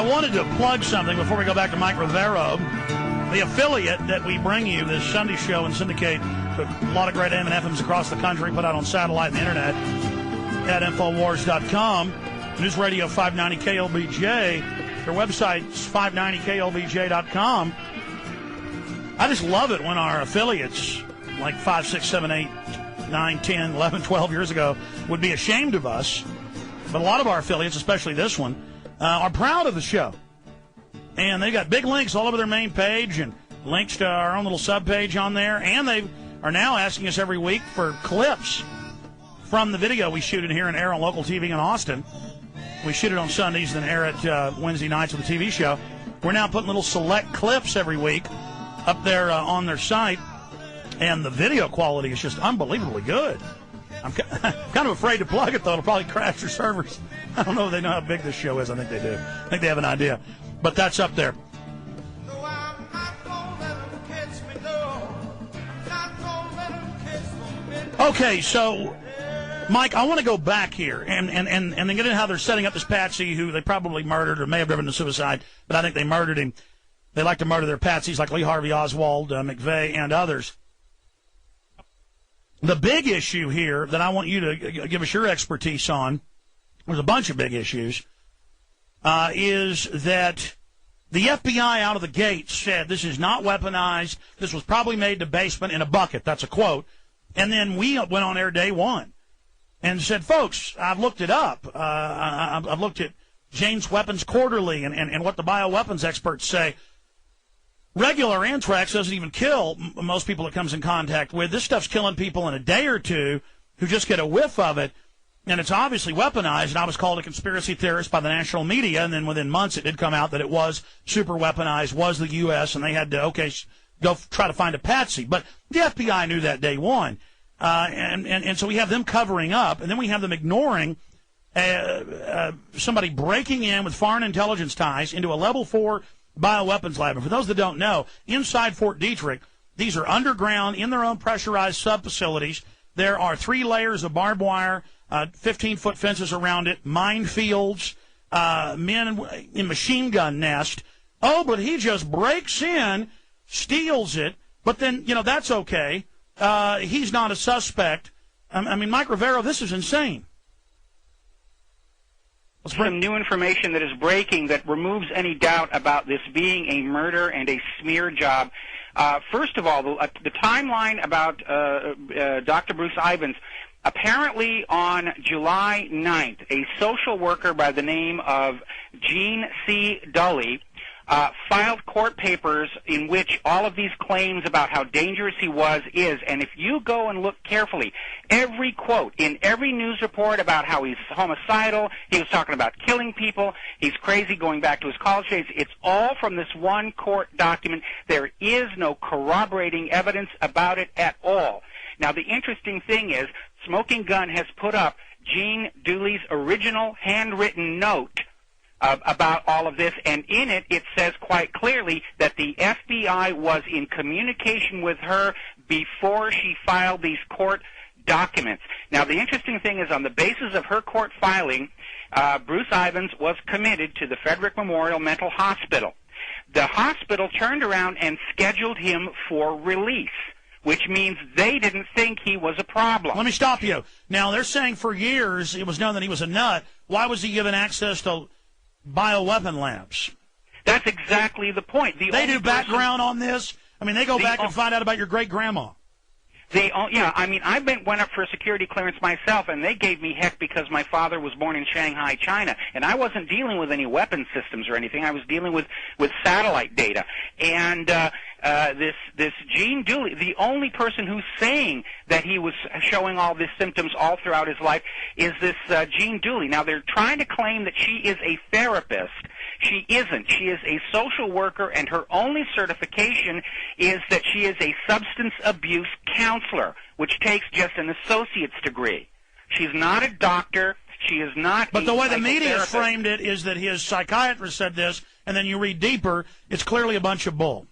I wanted to plug something before we go back to Mike Rivero. The affiliate that we bring you, this Sunday show and syndicate to a lot of great AM and FMs across the country, put out on satellite and the internet at Infowars.com. News Radio 590 KLBJ. Their website's 590KLBJ.com. I just love it when our affiliates, like 5, 6, 7, 8, 9, 10, 11, 12 years ago, would be ashamed of us. But a lot of our affiliates, especially this one, are proud of the show. And they got big links all over their main page and links to our own little subpage on there. And they are now asking us every week for clips from the video we shoot in here and air on local TV in Austin. We shoot it on Sundays and then air it Wednesday nights with the TV show. We're now putting little select clips every week up there on their site. And the video quality is just unbelievably good. I'm kind of afraid to plug it, though. It'll probably crash their servers. I don't know if they know how big this show is. I think they do. I think they have an idea. But that's up there. Okay, so, Mike, I want to go back here and then get into how they're setting up this Patsy, who they probably murdered or may have driven to suicide, but I think they murdered him. They like to murder their Patsies like Lee Harvey Oswald, McVeigh, and others. The big issue here that I want you to give us your expertise on, there's a bunch of big issues, is that the FBI out of the gate said this is not weaponized. This was probably made in a basement in a bucket. That's a quote. And then we went on air day one and said, folks, I've looked it up. I've looked at Jane's Weapons Quarterly and what the bioweapons experts say. Regular anthrax doesn't even kill most people it comes in contact with. This stuff's killing people in a day or two who just get a whiff of it, and it's obviously weaponized. And I was called a conspiracy theorist by the national media, and then within months it did come out that it was super weaponized, was the U.S., and they had to, go try to find a patsy. But the FBI knew that day one. And so we have them covering up, and then we have them ignoring somebody breaking in with foreign intelligence ties into a level 4 bioweapons lab. And for those that don't know, inside Fort Detrick, these are underground in their own pressurized sub-facilities. There are 3 layers of barbed wire, 15-foot fences around it, minefields, men in machine gun nest. Oh, but he just breaks in, steals it, but then, that's okay. He's not a suspect. I mean, Mike Rivero, this is insane. Some new information that is breaking that removes any doubt about this being a murder and a smear job. First of all, the timeline about Dr. Bruce Ivins, apparently on July 9th, a social worker by the name of Jean C. Dully filed court papers in which all of these claims about how dangerous he was is, and if you go and look carefully, every quote in every news report about how he's homicidal, he was talking about killing people, he's crazy going back to his college days, it's all from this one court document. There is no corroborating evidence about it at all. Now, the interesting thing is, Smoking Gun has put up Jean Dooley's original handwritten note about all of this, and in it, it says quite clearly that the FBI was in communication with her before she filed these court documents. Now, the interesting thing is, on the basis of her court filing, Bruce Ivins was committed to the Frederick Memorial Mental Hospital. The hospital turned around and scheduled him for release, which means they didn't think he was a problem. Let me stop you. Now, they're saying for years it was known that he was a nut. Why was he given access to bioweapon labs? That's exactly the point. They do background on this? I mean, they go back and find out about your great-grandma. I went up for a security clearance myself, and they gave me heck because my father was born in Shanghai, China, and I wasn't dealing with any weapon systems or anything. I was dealing with satellite data. And this Gene Dooley, the only person who's saying that he was showing all these symptoms all throughout his life is this Gene Dooley. Now, they're trying to claim that she is a therapist. She isn't. She is a social worker, and her only certification is that she is a substance abuse counselor, which takes just an associate's degree. She's not a doctor. She is not. But the way the media has framed it is that his psychiatrist said this, and then you read deeper, it's clearly a bunch of bull.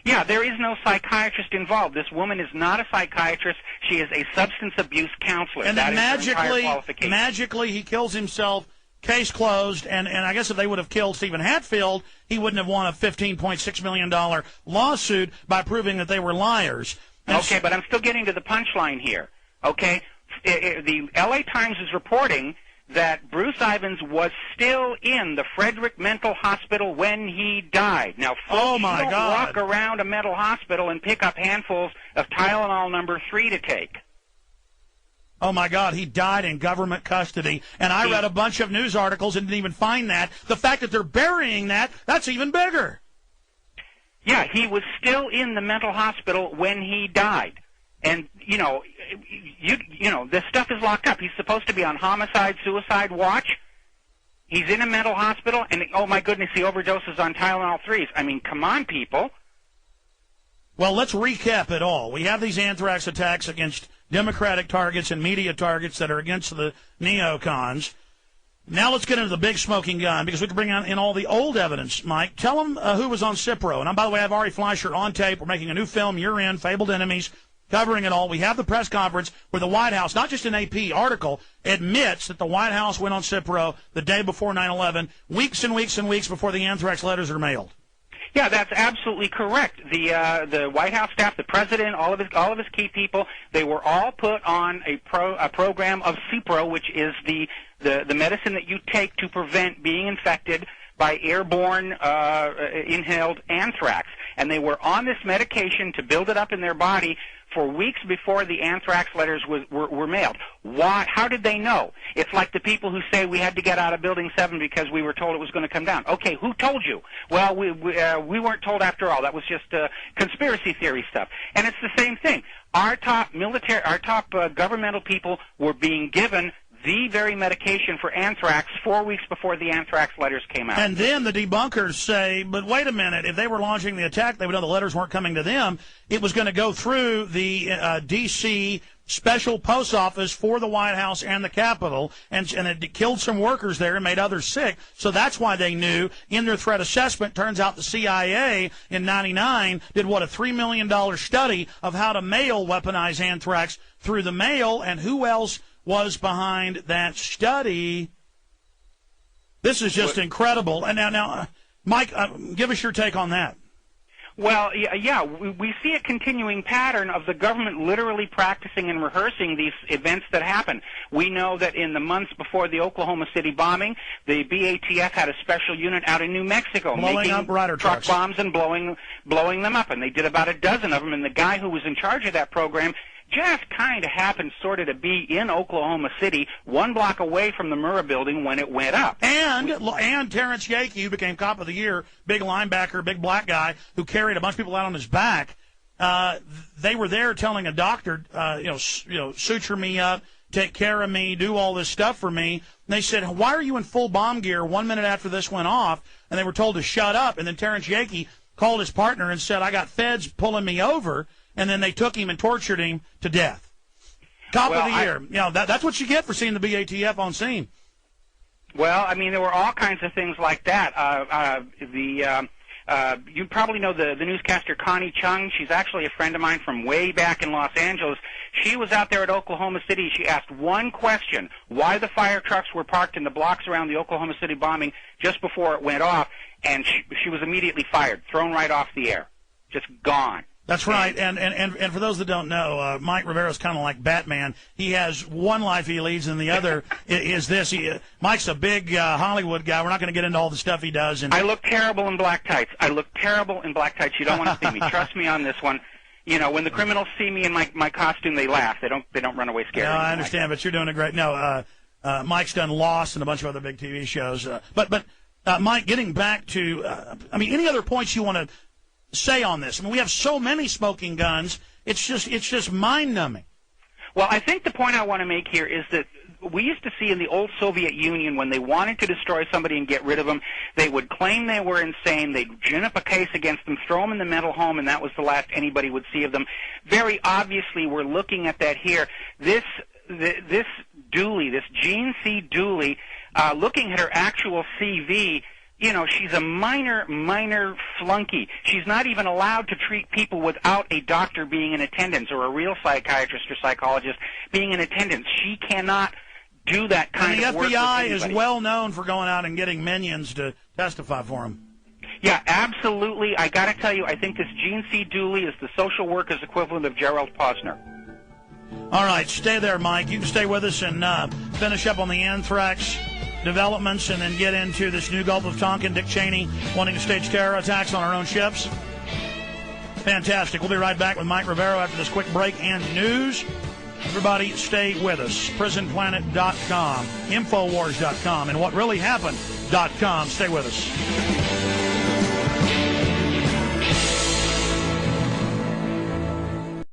Yeah, there is no psychiatrist involved. This woman is not a psychiatrist. She is a substance abuse counselor. And then magically he kills himself case closed, and I guess if they would have killed Stephen Hatfield, he wouldn't have won a $15.6 million lawsuit by proving that they were liars. Okay, but I'm still getting to the punchline here. Okay, the L.A. Times is reporting that Bruce Ivans was still in the Frederick Mental Hospital when he died. Now, folks, don't walk around a mental hospital and pick up handfuls of Tylenol number 3 to take. Oh, my God, he died in government custody. And I read a bunch of news articles and didn't even find that. The fact that they're burying that, that's even bigger. Yeah, he was still in the mental hospital when he died. And, you know, this stuff is locked up. He's supposed to be on homicide, suicide watch. He's in a mental hospital, and, oh, my goodness, he overdoses on Tylenol 3s. I mean, come on, people. Well, let's recap it all. We have these anthrax attacks against Democratic targets and media targets that are against the neocons. Now let's get into the big smoking gun, because we can bring in all the old evidence. Mike, tell them who was on Cipro. And by the way, I have Ari Fleischer on tape. We're making a new film, You're In, Fabled Enemies, covering it all. We have the press conference where the White House, not just an AP article, admits that the White House went on Cipro the day before 9/11, weeks and weeks and weeks before the anthrax letters are mailed. Yeah, that's absolutely correct. The White House staff, the president, all of his key people, they were all put on a program of Cipro, which is the medicine that you take to prevent being infected by airborne inhaled anthrax. And they were on this medication to build it up in their body for weeks before the anthrax letters were mailed. Why? How did they know? It's like the people who say we had to get out of Building 7 because we were told it was going to come down. Okay, who told you? Well, we weren't told after all. That was just conspiracy theory stuff. And it's the same thing. Our top governmental people were being given the very medication for anthrax 4 weeks before the anthrax letters came out. And then the debunkers say, but wait a minute, if they were launching the attack, they would know the letters weren't coming to them. It was going to go through the D.C. special post office for the White House and the Capitol, and it killed some workers there and made others sick. So that's why they knew. In their threat assessment, turns out the CIA in 99 did, a $3 million study of how to mail weaponized anthrax through the mail, and who else was behind that study. This is just incredible. And now, Mike, give us your take on that. Well, yeah, we see a continuing pattern of the government literally practicing and rehearsing these events that happen. We know that in the months before the Oklahoma City bombing, the BATF had a special unit out in New Mexico blowing up rider truck trucks. Bombs and blowing them up, and they did about a dozen of them. And the guy who was in charge of that program just kind of happened sort of to be in Oklahoma City, 1 block away from the Murrah building when it went up. And Terrence Yakey, who became Cop of the Year, big linebacker, big black guy, who carried a bunch of people out on his back. They were there telling a doctor, suture me up, take care of me, do all this stuff for me. And they said, why are you in full bomb gear 1 minute after this went off? And they were told to shut up. And then Terrence Yakey called his partner and said, I got feds pulling me over. And then they took him and tortured him to death. Cop of the Year. That's what you get for seeing the BATF on scene. Well, I mean, there were all kinds of things like that. You probably know the newscaster Connie Chung. She's actually a friend of mine from way back in Los Angeles. She was out there at Oklahoma City. She asked one question: why the fire trucks were parked in the blocks around the Oklahoma City bombing just before it went off, and she was immediately fired, thrown right off the air, just gone. That's right, and for those that don't know, Mike Rivera's kind of like Batman. He has one life he leads, and the other is this. Mike's a big Hollywood guy. We're not going to get into all the stuff he does. And I look terrible in black tights. You don't want to see me. Trust me on this one. You know, when the criminals see me in my costume, they laugh. They don't run away scared. No, I understand, but you're doing a great. No, Mike's done Lost and a bunch of other big TV shows. But Mike, getting back to, any other points you want to say on this? I mean, we have so many smoking guns. It's just mind-numbing. Well, I think the point I want to make here is that we used to see in the old Soviet Union, when they wanted to destroy somebody and get rid of them, they would claim they were insane. They'd gin up a case against them, throw them in the mental home, and that was the last anybody would see of them. Very obviously, we're looking at that here. This Dooley, this Jean C. Dooley, looking at her actual CV, you know, she's a minor flunky. She's not even allowed to treat people without a doctor being in attendance or a real psychiatrist or psychologist being in attendance. She cannot do that kind and of work. The FBI is anybody. well known for going out and getting minions to testify for him. Yeah, absolutely. I got to tell you, I think this Gene C. Dooley is the social worker's equivalent of Gerald Posner. All right, stay there, Mike. You can stay with us and finish up on the Anthrax developments and then get into this new Gulf of Tonkin, Dick Cheney wanting to stage terror attacks on our own ships. Fantastic. We'll be right back with Mike Rivero after this quick break and news. Everybody stay with us. PrisonPlanet.com, Infowars.com, and WhatReallyHappened.com. Stay with us.